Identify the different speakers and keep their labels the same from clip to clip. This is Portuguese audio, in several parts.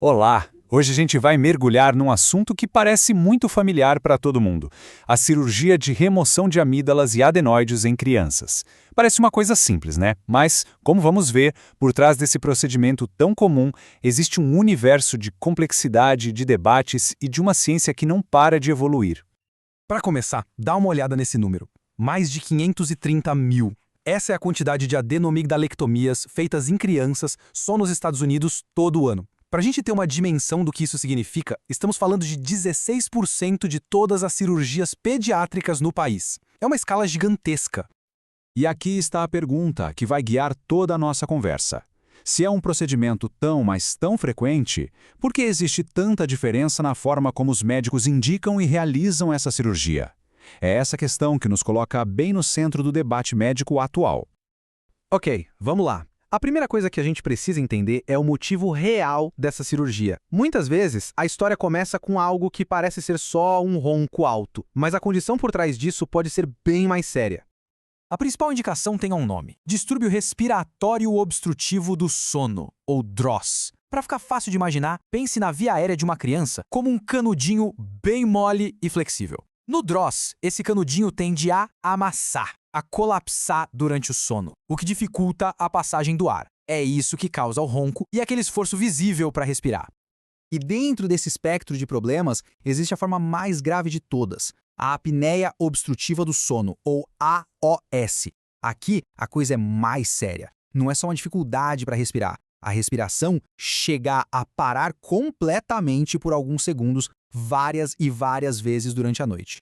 Speaker 1: Olá! Hoje a gente vai mergulhar num assunto que parece muito familiar para todo mundo: a cirurgia de remoção de amígdalas e adenoides em crianças. Parece uma coisa simples, né? Mas, como vamos ver, por trás desse procedimento tão comum, existe um universo de complexidade, de debates e de uma ciência que não para de evoluir.
Speaker 2: Para começar, dá uma olhada nesse número. Mais de 530 mil. Essa é a quantidade de adenomigdalectomias feitas em crianças só nos Estados Unidos todo ano. Para a gente ter uma dimensão do que isso significa, estamos falando de 16% de todas as cirurgias pediátricas no país. É uma escala gigantesca.
Speaker 1: E aqui está a pergunta que vai guiar toda a nossa conversa. Se é um procedimento tão, mas tão frequente, por que existe tanta diferença na forma como os médicos indicam e realizam essa cirurgia? É essa questão que nos coloca bem no centro do debate médico atual.
Speaker 2: Ok, vamos lá. A primeira coisa que a gente precisa entender é o motivo real dessa cirurgia. Muitas vezes, a história começa com algo que parece ser só um ronco alto, mas a condição por trás disso pode ser bem mais séria. A principal indicação tem um nome: distúrbio respiratório obstrutivo do sono, ou DROS. Para ficar fácil de imaginar, pense na via aérea de uma criança como um canudinho bem mole e flexível. No DROS, esse canudinho tende a amassar, a colapsar durante o sono, o que dificulta a passagem do ar. É isso que causa o ronco e aquele esforço visível para respirar. E dentro desse espectro de problemas, existe a forma mais grave de todas: a apneia obstrutiva do sono, ou AOS. Aqui, a coisa é mais séria. Não é só uma dificuldade para respirar. A respiração chega a parar completamente por alguns segundos, várias e várias vezes durante a noite.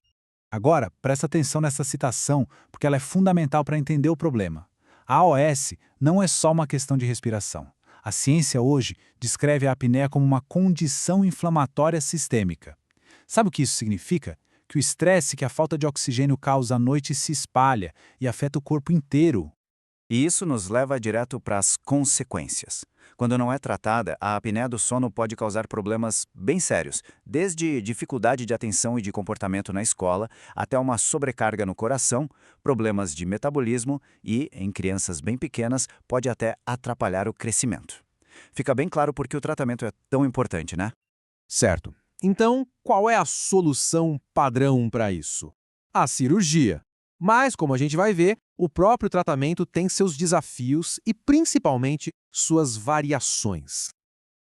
Speaker 1: Agora, presta atenção nessa citação, porque ela é fundamental para entender o problema. A AOS não é só uma questão de respiração. A ciência hoje descreve a apneia como uma condição inflamatória sistêmica. Sabe o que isso significa? Que o estresse que a falta de oxigênio causa à noite se espalha e afeta o corpo inteiro.
Speaker 3: E isso nos leva direto para as consequências. Quando não é tratada, a apneia do sono pode causar problemas bem sérios, desde dificuldade de atenção e de comportamento na escola, até uma sobrecarga no coração, problemas de metabolismo e, em crianças bem pequenas, pode até atrapalhar o crescimento. Fica bem claro por que o tratamento é tão importante, né?
Speaker 2: Certo. Então, qual é a solução padrão para isso? A cirurgia. Mas, como a gente vai ver, o próprio tratamento tem seus desafios e, principalmente, suas variações.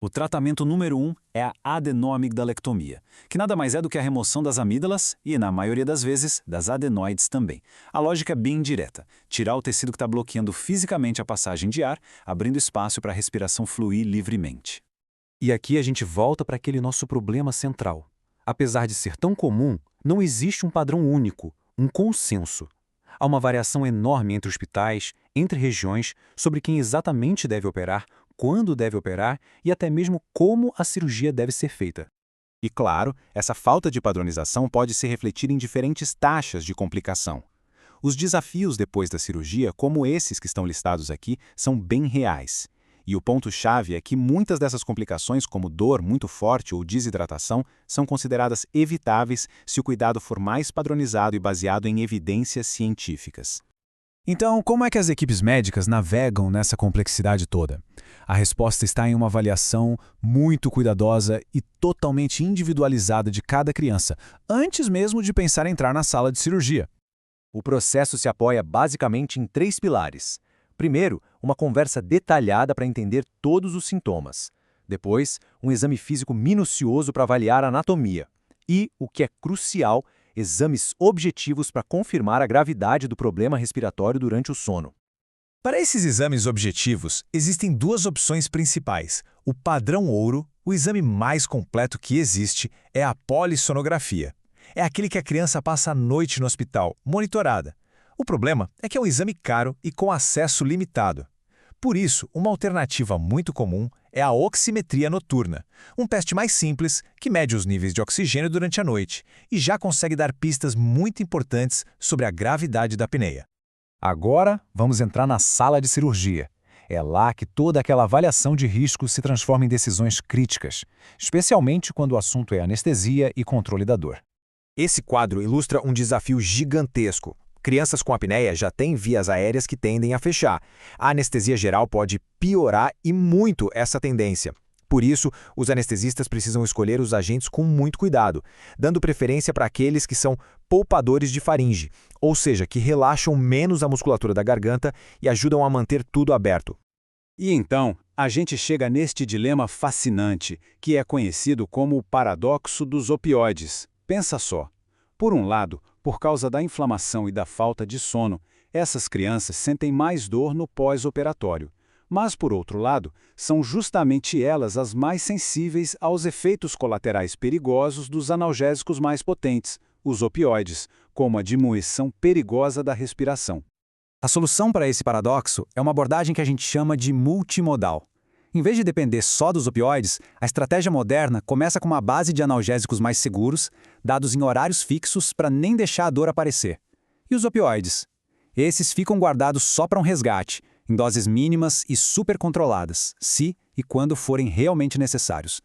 Speaker 1: O tratamento número 1 é a adenoamigdalectomia, que nada mais é do que a remoção das amígdalas e, na maioria das vezes, das adenoides também. A lógica é bem direta: tirar o tecido que está bloqueando fisicamente a passagem de ar, abrindo espaço para a respiração fluir livremente.
Speaker 2: E aqui a gente volta para aquele nosso problema central. Apesar de ser tão comum, não existe um padrão único, um consenso. Há uma variação enorme entre hospitais, entre regiões, sobre quem exatamente deve operar, quando deve operar e até mesmo como a cirurgia deve ser feita.
Speaker 1: E claro, essa falta de padronização pode se refletir em diferentes taxas de complicação. Os desafios depois da cirurgia, como esses que estão listados aqui, são bem reais. E o ponto-chave é que muitas dessas complicações, como dor muito forte ou desidratação, são consideradas evitáveis se o cuidado for mais padronizado e baseado em evidências científicas. Então, como é que as equipes médicas navegam nessa complexidade toda? A resposta está em uma avaliação muito cuidadosa e totalmente individualizada de cada criança, antes mesmo de pensar em entrar na sala de cirurgia.
Speaker 4: O processo se apoia basicamente em 3 pilares. Primeiro, uma conversa detalhada para entender todos os sintomas. Depois, um exame físico minucioso para avaliar a anatomia. E, o que é crucial, exames objetivos para confirmar a gravidade do problema respiratório durante o sono.
Speaker 5: Para esses exames objetivos, existem 2 opções principais. O padrão ouro, o exame mais completo que existe, é a polissonografia. É aquele que a criança passa a noite no hospital, monitorada. O problema é que é um exame caro e com acesso limitado. Por isso, uma alternativa muito comum é a oximetria noturna, um teste mais simples que mede os níveis de oxigênio durante a noite e já consegue dar pistas muito importantes sobre a gravidade da apneia.
Speaker 1: Agora, vamos entrar na sala de cirurgia. É lá que toda aquela avaliação de risco se transforma em decisões críticas, especialmente quando o assunto é anestesia e controle da dor.
Speaker 4: Esse quadro ilustra um desafio gigantesco. Crianças com apneia já têm vias aéreas que tendem a fechar. A anestesia geral pode piorar e muito essa tendência. Por isso, os anestesistas precisam escolher os agentes com muito cuidado, dando preferência para aqueles que são poupadores de faringe, ou seja, que relaxam menos a musculatura da garganta e ajudam a manter tudo aberto.
Speaker 1: E então, a gente chega neste dilema fascinante, que é conhecido como o paradoxo dos opioides. Pensa só. Por um lado, por causa da inflamação e da falta de sono, essas crianças sentem mais dor no pós-operatório. Mas, por outro lado, são justamente elas as mais sensíveis aos efeitos colaterais perigosos dos analgésicos mais potentes, os opioides, como a diminuição perigosa da respiração.
Speaker 6: A solução para esse paradoxo é uma abordagem que a gente chama de multimodal. Em vez de depender só dos opioides, a estratégia moderna começa com uma base de analgésicos mais seguros, dados em horários fixos para nem deixar a dor aparecer. E os opioides? Esses ficam guardados só para um resgate, em doses mínimas e super controladas, se e quando forem realmente necessários.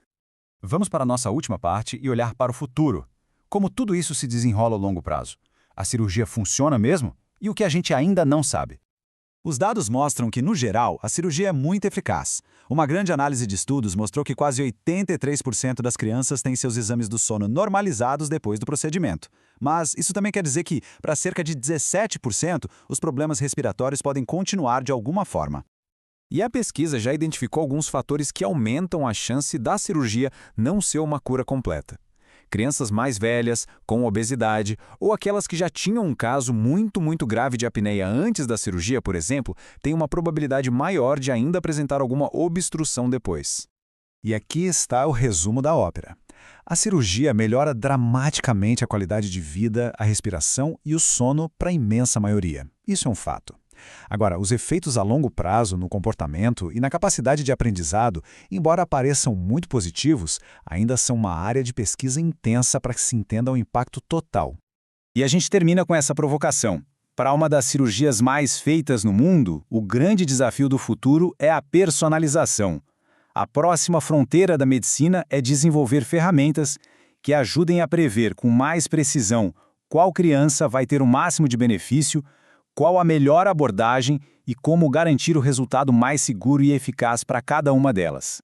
Speaker 1: Vamos para a nossa última parte e olhar para o futuro. Como tudo isso se desenrola a longo prazo? A cirurgia funciona mesmo? E o que a gente ainda não sabe?
Speaker 6: Os dados mostram que, no geral, a cirurgia é muito eficaz. Uma grande análise de estudos mostrou que quase 83% das crianças têm seus exames do sono normalizados depois do procedimento. Mas isso também quer dizer que, para cerca de 17%, os problemas respiratórios podem continuar de alguma forma.
Speaker 2: E a pesquisa já identificou alguns fatores que aumentam a chance da cirurgia não ser uma cura completa. Crianças mais velhas, com obesidade, ou aquelas que já tinham um caso muito grave de apneia antes da cirurgia, por exemplo, têm uma probabilidade maior de ainda apresentar alguma obstrução depois.
Speaker 1: E aqui está o resumo da ópera. A cirurgia melhora dramaticamente a qualidade de vida, a respiração e o sono para a imensa maioria. Isso é um fato. Agora, os efeitos a longo prazo no comportamento e na capacidade de aprendizado, embora pareçam muito positivos, ainda são uma área de pesquisa intensa para que se entenda o impacto total.
Speaker 6: E a gente termina com essa provocação. Para uma das cirurgias mais feitas no mundo, o grande desafio do futuro é a personalização. A próxima fronteira da medicina é desenvolver ferramentas que ajudem a prever com mais precisão qual criança vai ter o máximo de benefício, qual a melhor abordagem e como garantir o resultado mais seguro e eficaz para cada uma delas.